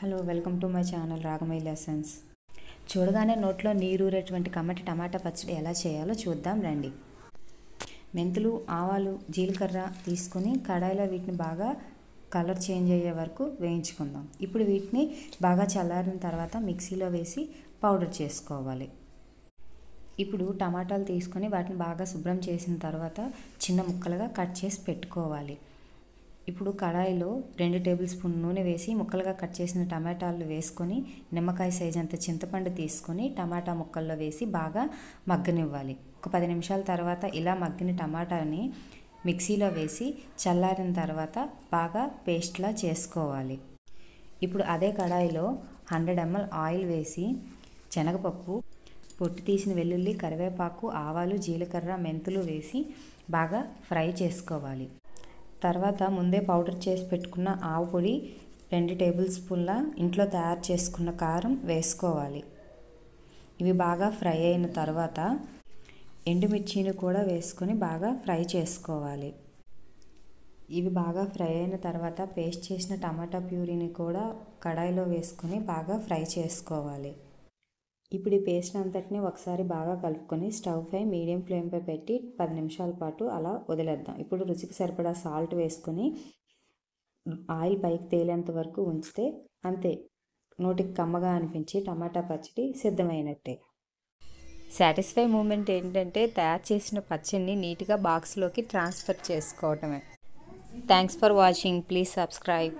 Hello welcome to my channel Ragamai lessons. చూడగానే నోట్లో నీరూరేటువంటి కమ్మటి టమాటా పచ్చడి ఎలా చేయాలో చూద్దాం రండి. మెంతులు, ఆవాలు, జీలకర్ర తీసుకొని కడాయిలో వీటిని బాగా కలర్ చేంజ్ అయ్యే వరకు వేయించుకుందాం. ఇప్పుడు వీటిని బాగా చల్లారిన తర్వాత మిక్సీలో వేసి పౌడర్ చేసుకోవాలి. ఇప్పుడు టమాటాలు తీసుకొని వాటిని బాగా శుభ్రం చేసిన తర్వాత చిన్న ముక్కలుగా కట్ చేసి పెట్టుకోవాలి. ఇప్పుడు కడాయిలో 2 టేబుల్ స్పూన్ నూనె వేసి ముక్కలుగా కట్ చేసిన టమాటాలు వేసుకొని నిమ్మకాయ సైజ్ అంత చింతపండు తీసుకొని టమాటా ముక్కల్లో వేసి బాగా మగ్గనివ్వాలి. ఒక 10 నిమిషాల తర్వాత ఇలా మగ్గిన టమాటాని మిక్సీలో వేసి చల్లారిన తర్వాత బాగా పేస్ట్లా చేసుకోవాలి. ఇప్పుడు అదే కడాయిలో 100 ml ఆయిల్ వేసి శనగపప్పు, పొట్టు తీసిన వెల్లుల్లి, కరివేపాకు, ఆవాలు, జీలకర్ర, మెంతులు వేసి బాగా ఫ్రై చేసుకోవాలి. తర్వాత ముందే పౌడర్ చేసి పెట్టుకున్న ఆవు పొడి, 2 టేబుల్ స్పూన్ల ఇంట్లో తయారు చేసుకున్న కారం వేసుకోవాలి. ఇవి బాగా ఫ్రై అయిన తర్వాత ఎండుమిర్చిని కూడా వేసుకొని బాగా ఫ్రై చేసుకోవాలి. ఇవి బాగా ఫ్రై అయిన తర్వాత పేస్ట్ చేసిన టమాటా ప్యూరీని కూడా కడాయిలో వేసుకొని బాగా ఫ్రై చేసుకోవాలి. ఇప్పుడు ఈ పేస్ట్ అంతటిని ఒకసారి బాగా కలుపుకొని స్టవ్ పై మీడియం ఫ్లేమ్పై పెట్టి 10 నిమిషాల పాటు అలా వదిలేద్దాం. ఇప్పుడు రుచికి సరిపడా సాల్ట్ వేసుకొని ఆయిల్ పైకి తేలేంత వరకు ఉంచితే అంతే, నోటికి కమ్మగా అనిపించి టమాటా పచ్చడి సిద్ధమైనట్టే. సాటిస్ఫై మూమెంట్ ఏంటంటే తయారు చేసిన పచ్చడిని నీట్గా బాక్స్లోకి ట్రాన్స్ఫర్ చేసుకోవటమే. Thanks for watching. Please subscribe.